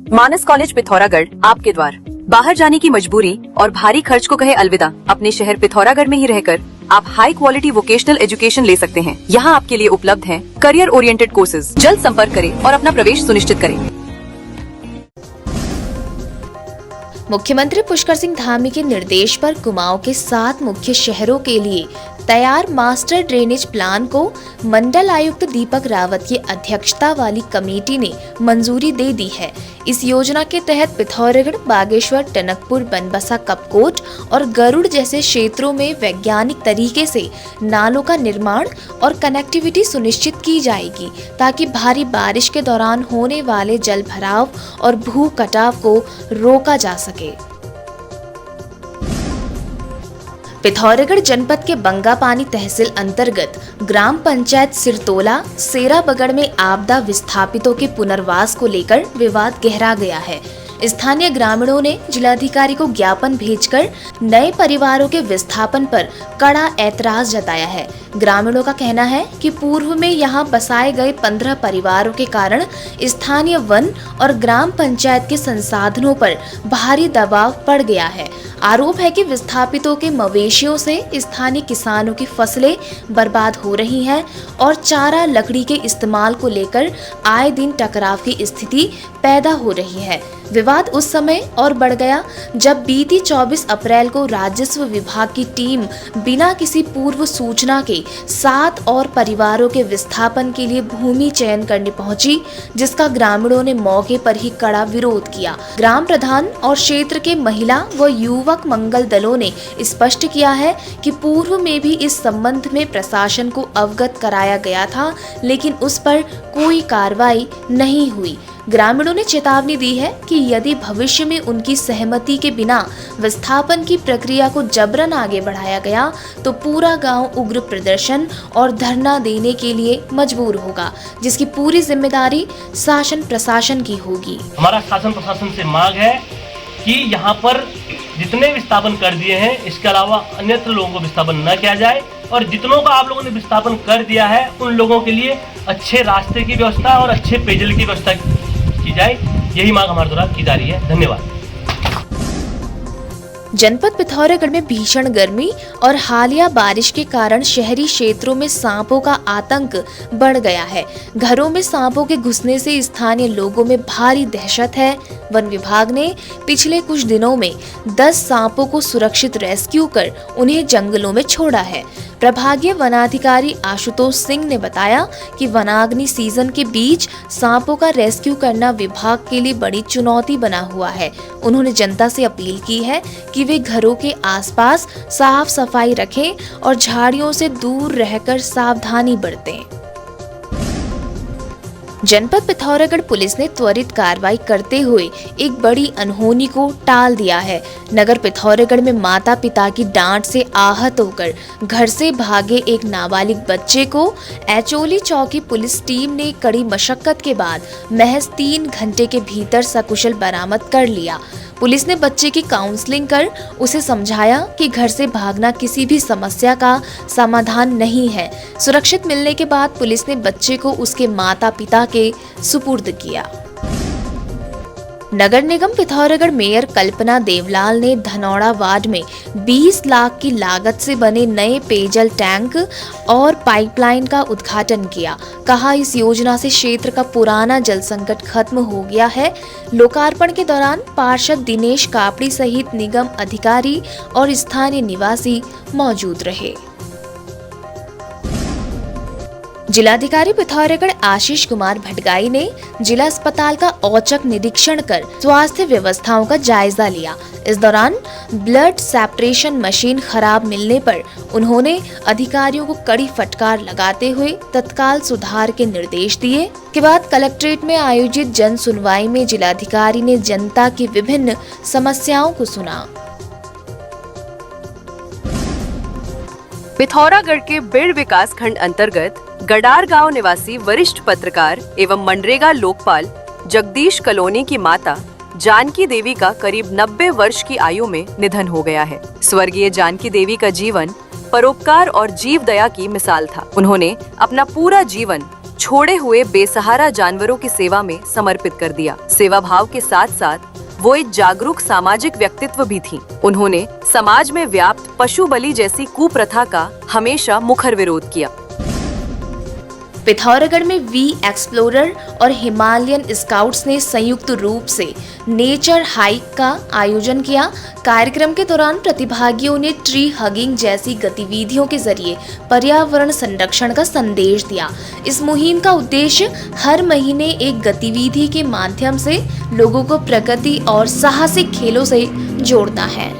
मानस college Pithoragarh आपके द्वार। बाहर जाने की मजबूरी और भारी खर्च को कहे अलविदा, अपने शहर पिथौरागढ़ में ही रहकर आप हाई क्वालिटी वोकेशनल एजुकेशन ले सकते हैं। यहाँ आपके लिए उपलब्ध हैं करियर ओरिएंटेड कोर्सेज। जल्द संपर्क करें और अपना प्रवेश सुनिश्चित करें। मुख्यमंत्री पुष्कर सिंह धामी के निर्देश पर कुमाऊं के 7 मुख्य शहरों के लिए तैयार मास्टर ड्रेनेज प्लान को मंडल आयुक्त दीपक रावत की अध्यक्षता वाली कमेटी ने मंजूरी दे दी है। इस योजना के तहत पिथौरागढ़, बागेश्वर, टनकपुर, बनबसा, कपकोट और गरुड़ जैसे क्षेत्रों में वैज्ञानिक तरीके से नालों का निर्माण और कनेक्टिविटी सुनिश्चित की जाएगी, ताकि भारी बारिश के दौरान होने वाले जल भराव और भू कटाव को रोका जा सके। पिथौरागढ़ जनपद के बंगापानी तहसील अंतर्गत ग्राम पंचायत सिरतोला सेराबगढ़ में आपदा विस्थापितों के पुनर्वास को लेकर विवाद गहरा गया है। स्थानीय ग्रामीणों ने जिलाधिकारी को ज्ञापन भेजकर नए परिवारों के विस्थापन पर कड़ा ऐतराज जताया है। ग्रामीणों का कहना है कि पूर्व में यहां बसाए गए 15 परिवारों के कारण स्थानीय वन और ग्राम पंचायत के संसाधनों पर भारी दबाव पड़ गया है। आरोप है कि विस्थापितों के मवेशियों से स्थानीय किसानों की फसलें बर्बाद हो रही हैं और चारा लकड़ी के इस्तेमाल को लेकर आए दिन टकराव की स्थिति पैदा हो रही है। विवाद उस समय और बढ़ गया जब बीती 24 अप्रैल को राजस्व विभाग की टीम बिना किसी पूर्व सूचना के 7 और परिवारों के विस्थापन के लिए भूमि चयन करने पहुंची, जिसका ग्रामीणों ने मौके पर ही कड़ा विरोध किया। ग्राम प्रधान और क्षेत्र के महिला व युवक मंगल दलों ने स्पष्ट किया है कि पूर्व में भी इस संबंध में प्रशासन को अवगत कराया गया था, लेकिन उस पर कोई कार्रवाई नहीं हुई। ग्रामीणों ने चेतावनी दी है कि यदि भविष्य में उनकी सहमति के बिना विस्थापन की प्रक्रिया को जबरन आगे बढ़ाया गया तो पूरा गांव उग्र प्रदर्शन और धरना देने के लिए मजबूर होगा, जिसकी पूरी जिम्मेदारी शासन प्रशासन की होगी। हमारा शासन प्रशासन से मांग है कि यहाँ पर जितने विस्थापन कर दिए हैं, इसके अलावा अन्यत्र लोगों को विस्थापन न किया जाए और जितनों का आप लोगों ने विस्थापन कर दिया है उन लोगों के लिए अच्छे रास्ते की व्यवस्था और अच्छे पेयजल की व्यवस्था की जाए। यही मांग हमारे द्वारा की जा रही है। धन्यवाद। जनपद पिथौरागढ़ में भीषण गर्मी और हालिया बारिश के कारण शहरी क्षेत्रों में सांपों का आतंक बढ़ गया है। घरों में सांपों के घुसने से स्थानीय लोगों में भारी दहशत है। वन विभाग ने पिछले कुछ दिनों में 10 सांपों को सुरक्षित रेस्क्यू कर उन्हें जंगलों में छोड़ा है। प्रभागीय वनाधिकारी आशुतोष सिंह ने बताया कि वनाग्नि सीजन के बीच सांपों का रेस्क्यू करना विभाग के लिए बड़ी चुनौती बना हुआ है। उन्होंने जनता से अपील की है कि वे घरों के आसपास साफ सफाई रखें और झाड़ियों से दूर रहकर सावधानी बरतें। जनपद पिथौरागढ़ पुलिस ने त्वरित कार्रवाई करते हुए एक बड़ी अनहोनी को टाल दिया है। नगर पिथौरागढ़ में माता पिता की डांट से आहत होकर घर से भागे एक नाबालिग बच्चे को एचोली चौकी पुलिस टीम ने कड़ी मशक्कत के बाद महज 3 घंटे के भीतर सकुशल बरामद कर लिया। पुलिस ने बच्चे की काउंसलिंग कर उसे समझाया कि घर से भागना किसी भी समस्या का समाधान नहीं है। सुरक्षित मिलने के बाद पुलिस ने बच्चे को उसके माता पिता के सुपुर्द किया। नगर निगम पिथौरागढ़ मेयर कल्पना देवलाल ने धनौड़ा वार्ड में 20 लाख की लागत से बने नए पेयजल टैंक और पाइपलाइन का उद्घाटन किया। कहा, इस योजना से क्षेत्र का पुराना जल संकट खत्म हो गया है। लोकार्पण के दौरान पार्षद दिनेश कापड़ी सहित निगम अधिकारी और स्थानीय निवासी मौजूद रहे। जिलाधिकारी पिथौरागढ़ आशीष कुमार भटगाई ने जिला अस्पताल का औचक निरीक्षण कर स्वास्थ्य व्यवस्थाओं का जायजा लिया। इस दौरान ब्लड सेपरेशन मशीन खराब मिलने पर उन्होंने अधिकारियों को कड़ी फटकार लगाते हुए तत्काल सुधार के निर्देश दिए। के बाद कलेक्ट्रेट में आयोजित जन सुनवाई में जिलाधिकारी ने जनता की विभिन्न समस्याओं को सुना। पिथौरागढ़ के बिड़ विकास खंड अंतर्गत गडार गांव निवासी वरिष्ठ पत्रकार एवं मनरेगा लोकपाल जगदीश कलोनी की माता जानकी देवी का करीब 90 वर्ष की आयु में निधन हो गया है। स्वर्गीय जानकी देवी का जीवन परोपकार और जीव दया की मिसाल था। उन्होंने अपना पूरा जीवन छोड़े हुए बेसहारा जानवरों की सेवा में समर्पित कर दिया। सेवा भाव के साथ साथ वो एक जागरूक सामाजिक व्यक्तित्व भी थीं। उन्होंने समाज में व्याप्त पशु बलि जैसी कुप्रथा का हमेशा मुखर विरोध किया। पिथौरागढ़ में वी एक्सप्लोरर और हिमालयन स्काउट्स ने संयुक्त रूप से नेचर हाइक का आयोजन किया। कार्यक्रम के दौरान प्रतिभागियों ने ट्री हगिंग जैसी गतिविधियों के जरिए पर्यावरण संरक्षण का संदेश दिया। इस मुहिम का उद्देश्य हर महीने एक गतिविधि के माध्यम से लोगों को प्रकृति और साहसिक खेलों से जोड़ना है।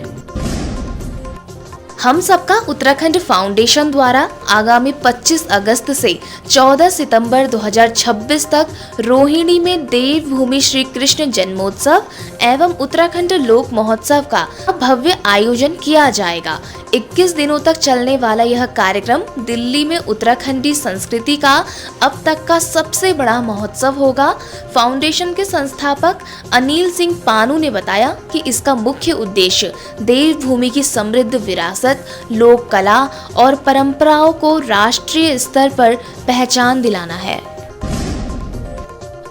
हम सबका उत्तराखंड फाउंडेशन द्वारा आगामी 25 अगस्त से 14 सितंबर 2026 तक रोहिणी में देवभूमि श्री कृष्ण जन्मोत्सव एवं उत्तराखंड लोक महोत्सव का भव्य आयोजन किया जाएगा। 21 दिनों तक चलने वाला यह कार्यक्रम दिल्ली में उत्तराखंडी संस्कृति का अब तक का सबसे बड़ा महोत्सव होगा। फाउंडेशन के संस्थापक अनिल सिंह पानू ने बताया कि इसका मुख्य उद्देश्य देवभूमि की समृद्ध विरासत, लोक कला और परंपराओं को राष्ट्रीय स्तर पर पहचान दिलाना है।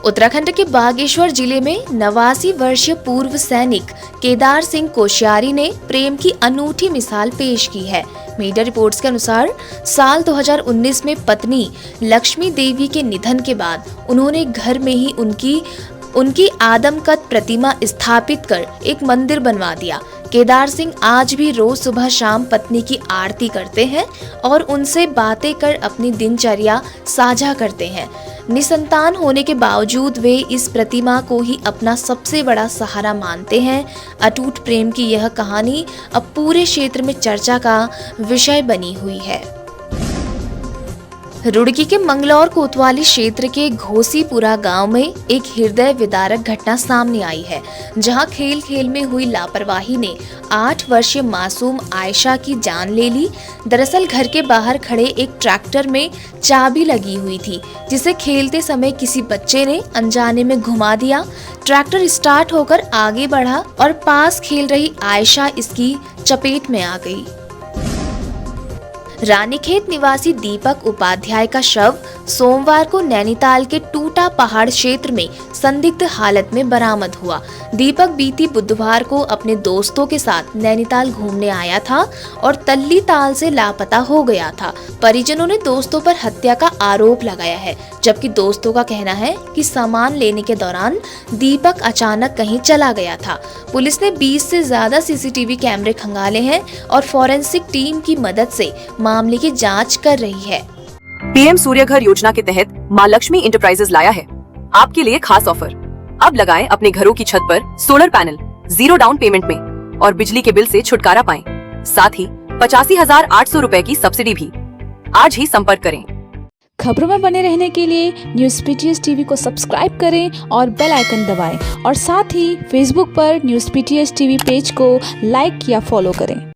उत्तराखंड के बागेश्वर जिले में 89 वर्षीय पूर्व सैनिक केदार सिंह कोश्यारी ने प्रेम की अनूठी मिसाल पेश की है। मीडिया रिपोर्ट्स के अनुसार साल 2019 में पत्नी लक्ष्मी देवी के निधन के बाद उन्होंने घर में ही उनकी आदमकद प्रतिमा स्थापित कर एक मंदिर बनवा दिया। केदार सिंह आज भी रोज सुबह शाम पत्नी की आरती करते हैं और उनसे बातें कर अपनी दिनचर्या साझा करते हैं। निसंतान होने के बावजूद वे इस प्रतिमा को ही अपना सबसे बड़ा सहारा मानते हैं। अटूट प्रेम की यह कहानी अब पूरे क्षेत्र में चर्चा का विषय बनी हुई है। रुड़की के मंगलौर कोतवाली क्षेत्र के घोसीपुरा गांव में एक हृदय विदारक घटना सामने आई है, जहां खेल खेल में हुई लापरवाही ने 8 वर्षीय मासूम आयशा की जान ले ली। दरअसल घर के बाहर खड़े एक ट्रैक्टर में चाबी लगी हुई थी, जिसे खेलते समय किसी बच्चे ने अनजाने में घुमा दिया। ट्रैक्टर स्टार्ट होकर आगे बढ़ा और पास खेल रही आयशा इसकी चपेट में आ गई। रानीखेत निवासी दीपक उपाध्याय का शव सोमवार को नैनीताल के टूटा पहाड़ क्षेत्र में संदिग्ध हालत में बरामद हुआ। दीपक बीती बुधवार को अपने दोस्तों के साथ नैनीताल घूमने आया था और तल्ली ताल से लापता हो गया था। परिजनों ने दोस्तों पर हत्या का आरोप लगाया है, जबकि दोस्तों का कहना है कि सामान लेने के दौरान दीपक अचानक कहीं चला गया था। पुलिस ने 20 से ज्यादा सीसीटीवी कैमरे खंगाले हैं और फॉरेंसिक टीम की मदद से मामले की जांच कर रही है। पीएम सूर्य घर योजना के तहत मां लक्ष्मी इंटरप्राइजेज लाया है आपके लिए खास ऑफर। अब लगाएं अपने घरों की छत पर सोलर पैनल 0 डाउन पेमेंट में और बिजली के बिल से छुटकारा पाएं। साथ ही 85,800 रुपए की सब्सिडी भी। आज ही संपर्क करें। खबरों में बने रहने के लिए न्यूज़ पीटीएस टीवी को सब्सक्राइब करें और बेल आइकन दबाएं और साथ ही फेसबुक पर न्यूज़ पीटीएस टीवी पेज को लाइक या फॉलो करें।